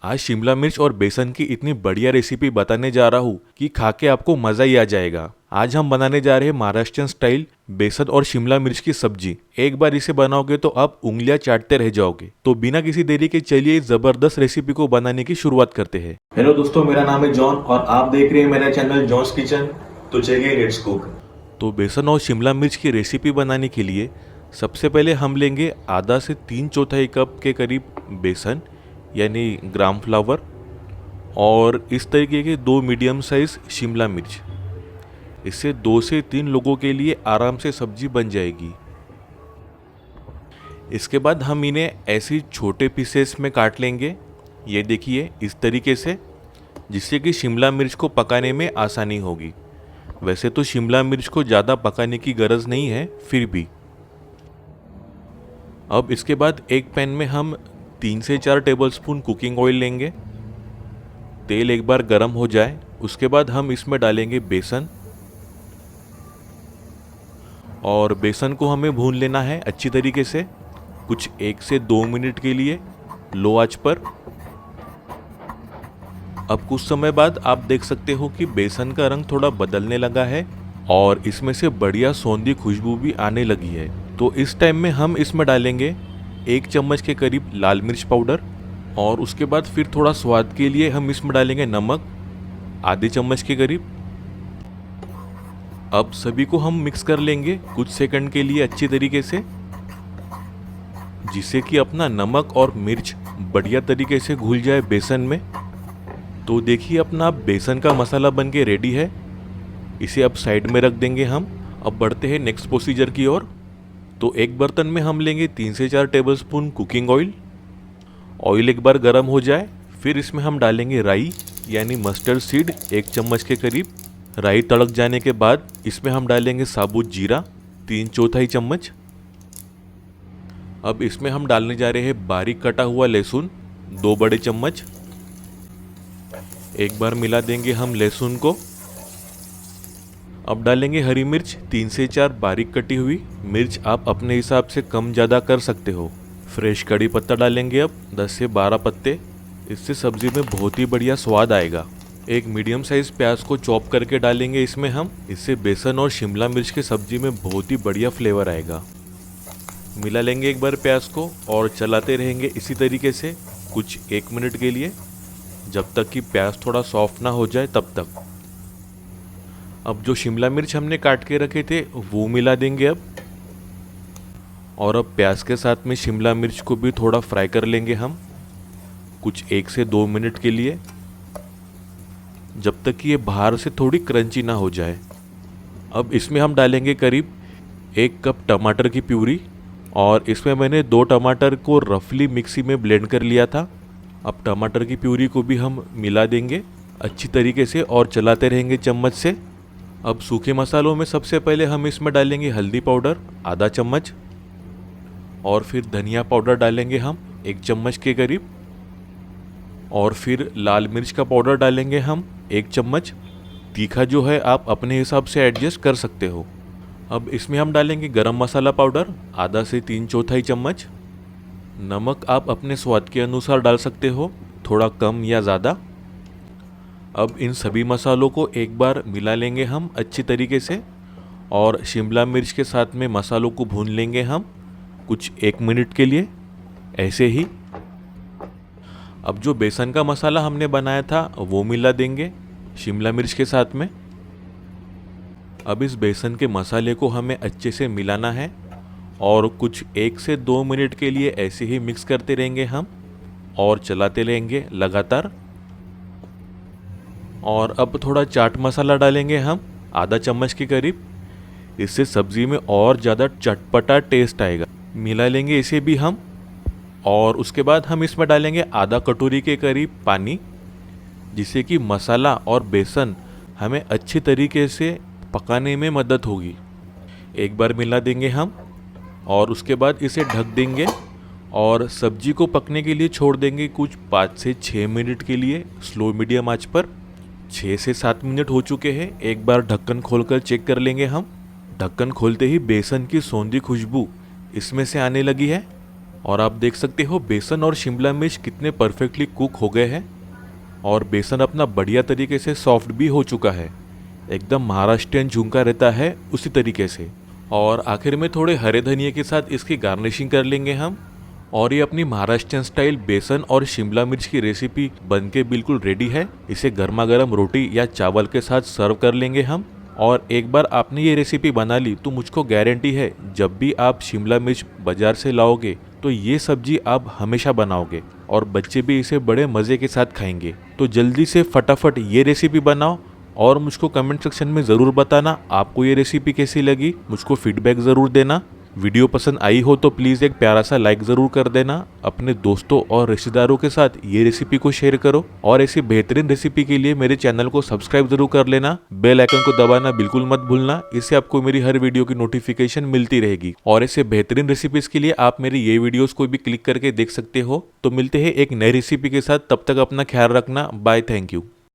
आज शिमला मिर्च और बेसन की इतनी बढ़िया रेसिपी बताने जा रहा हूँ कि खा के आपको मजा ही आ जाएगा। आज हम बनाने जा रहे हैं महाराष्ट्रियन स्टाइल बेसन और शिमला मिर्च की सब्जी। एक बार इसे बनाओगे तो आप उंगलियां चाटते रह जाओगे। तो बिना किसी देरी के चलिए इस जबरदस्त रेसिपी को बनाने की शुरुआत करते हैं। हेलो दोस्तों, मेरा नाम है जॉन और आप देख रहे हैं मेरा चैनल जॉन्स किचन। तो चलिए लेट्स कुक। तो बेसन और शिमला मिर्च की रेसिपी बनाने के लिए सबसे पहले हम लेंगे आधा से 3/4 कप के करीब बेसन यानी ग्राम फ्लावर और इस तरीके के 2 मीडियम साइज शिमला मिर्च। इससे 2 से 3 लोगों के लिए आराम से सब्जी बन जाएगी। इसके बाद हम इन्हें ऐसे छोटे पीसेस में काट लेंगे, ये देखिए इस तरीके से, जिससे कि शिमला मिर्च को पकाने में आसानी होगी। वैसे तो शिमला मिर्च को ज़्यादा पकाने की गरज नहीं है, फिर भी। अब इसके बाद एक पैन में हम 3 से 4 टेबलस्पून कुकिंग ऑयल लेंगे। तेल एक बार गर्म हो जाए उसके बाद हम इसमें डालेंगे बेसन और बेसन को हमें भून लेना है अच्छी तरीके से, कुछ 1 से 2 मिनट के लिए लो आंच पर। अब कुछ समय बाद आप देख सकते हो कि बेसन का रंग थोड़ा बदलने लगा है और इसमें से बढ़िया सौंधी खुशबू भी आने लगी है। तो इस टाइम में हम इसमें डालेंगे 1 चम्मच के करीब लाल मिर्च पाउडर और उसके बाद फिर थोड़ा स्वाद के लिए हम इसमें डालेंगे नमक आधे चम्मच के करीब। अब सभी को हम मिक्स कर लेंगे कुछ सेकंड के लिए अच्छी तरीके से, जिससे कि अपना नमक और मिर्च बढ़िया तरीके से घुल जाए बेसन में। तो देखिए अपना बेसन का मसाला बन के रेडी है। इसे अब साइड में रख देंगे हम। अब बढ़ते हैं नेक्स्ट प्रोसीजर की ओर। तो एक बर्तन में हम लेंगे 3 से 4 टेबलस्पून कुकिंग ऑयल। ऑयल एक बार गर्म हो जाए फिर इसमें हम डालेंगे राई यानी मस्टर्ड सीड 1 चम्मच के करीब। राई तड़क जाने के बाद इसमें हम डालेंगे साबुत जीरा 3/4 चम्मच। अब इसमें हम डालने जा रहे हैं बारीक कटा हुआ लहसुन 2 बड़े चम्मच। एक बार मिला देंगे हम लहसुन को। अब डालेंगे हरी मिर्च 3 से 4 बारीक कटी हुई। मिर्च आप अपने हिसाब से कम ज़्यादा कर सकते हो। फ्रेश कड़ी पत्ता डालेंगे अब 10 से 12 पत्ते। इससे सब्जी में बहुत ही बढ़िया स्वाद आएगा। एक मीडियम साइज प्याज को चॉप करके डालेंगे इसमें हम। इससे बेसन और शिमला मिर्च की सब्जी में बहुत ही बढ़िया फ्लेवर आएगा। मिला लेंगे एक बार प्याज को और चलाते रहेंगे इसी तरीके से कुछ 1 मिनट के लिए, जब तक कि प्याज थोड़ा सॉफ्ट ना हो जाए तब तक। अब जो शिमला मिर्च हमने काट के रखे थे वो मिला देंगे अब। और अब प्याज के साथ में शिमला मिर्च को भी थोड़ा फ्राई कर लेंगे हम कुछ 1 से 2 मिनट के लिए, जब तक कि ये बाहर से थोड़ी क्रंची ना हो जाए। अब इसमें हम डालेंगे करीब 1 कप टमाटर की प्यूरी और इसमें मैंने 2 टमाटर को रफली मिक्सी में ब्लेंड कर लिया था। अब टमाटर की प्यूरी को भी हम मिला देंगे अच्छी तरीके से और चलाते रहेंगे चम्मच से। अब सूखे मसालों में सबसे पहले हम इसमें डालेंगे हल्दी पाउडर आधा चम्मच और फिर धनिया पाउडर डालेंगे हम 1 चम्मच के करीब और फिर लाल मिर्च का पाउडर डालेंगे हम 1 चम्मच। तीखा जो है आप अपने हिसाब से एडजस्ट कर सकते हो। अब इसमें हम डालेंगे गरम मसाला पाउडर आधा से 3/4 चम्मच। नमक आप अपने स्वाद के अनुसार डाल सकते हो, थोड़ा कम या ज़्यादा। अब इन सभी मसालों को एक बार मिला लेंगे हम अच्छी तरीके से और शिमला मिर्च के साथ में मसालों को भून लेंगे हम कुछ 1 मिनट के लिए ऐसे ही। अब जो बेसन का मसाला हमने बनाया था वो मिला देंगे शिमला मिर्च के साथ में। अब इस बेसन के मसाले को हमें अच्छे से मिलाना है और कुछ 1 से 2 मिनट के लिए ऐसे ही मिक्स करते रहेंगे हम और चलाते रहेंगे लगातार। और अब थोड़ा चाट मसाला डालेंगे हम आधा चम्मच के करीब। इससे सब्जी में और ज़्यादा चटपटा टेस्ट आएगा। मिला लेंगे इसे भी हम और उसके बाद हम इसमें डालेंगे आधा कटोरी के करीब पानी, जिससे कि मसाला और बेसन हमें अच्छी तरीके से पकाने में मदद होगी। एक बार मिला देंगे हम और उसके बाद इसे ढक देंगे और सब्जी को पकने के लिए छोड़ देंगे कुछ 5 से 6 मिनट के लिए स्लो मीडियम आंच पर। 6 से 7 मिनट हो चुके हैं। एक बार ढक्कन खोलकर चेक कर लेंगे हम। ढक्कन खोलते ही बेसन की सौंधी खुशबू इसमें से आने लगी है और आप देख सकते हो बेसन और शिमला मिर्च कितने परफेक्टली कुक हो गए हैं और बेसन अपना बढ़िया तरीके से सॉफ्ट भी हो चुका है, एकदम महाराष्ट्रियन झुमका रहता है उसी तरीके से। और आखिर में थोड़े हरे धनिए के साथ इसकी गार्निशिंग कर लेंगे हम। और ये अपनी महाराष्ट्रियन स्टाइल बेसन और शिमला मिर्च की रेसिपी बनके बिल्कुल रेडी है। इसे गर्मा गर्म रोटी या चावल के साथ सर्व कर लेंगे हम। और एक बार आपने ये रेसिपी बना ली तो मुझको गारंटी है जब भी आप शिमला मिर्च बाजार से लाओगे तो ये सब्जी आप हमेशा बनाओगे और बच्चे भी इसे बड़े मज़े के साथ खाएंगे। तो जल्दी से फटाफट ये रेसिपी बनाओ और मुझको कमेंट सेक्शन में ज़रूर बताना आपको ये रेसिपी कैसी लगी। मुझको फीडबैक ज़रूर देना। वीडियो पसंद आई हो तो प्लीज़ एक प्यारा सा लाइक ज़रूर कर देना। अपने दोस्तों और रिश्तेदारों के साथ ये रेसिपी को शेयर करो और ऐसी बेहतरीन रेसिपी के लिए मेरे चैनल को सब्सक्राइब ज़रूर कर लेना। बेल आइकन को दबाना बिल्कुल मत भूलना, इससे आपको मेरी हर वीडियो की नोटिफिकेशन मिलती रहेगी। और ऐसे बेहतरीन रेसिपीज़ के लिए आप मेरी ये वीडियोज़ को भी क्लिक करके देख सकते हो। तो मिलते हैं एक नई रेसिपी के साथ, तब तक अपना ख्याल रखना। Bye, thank you.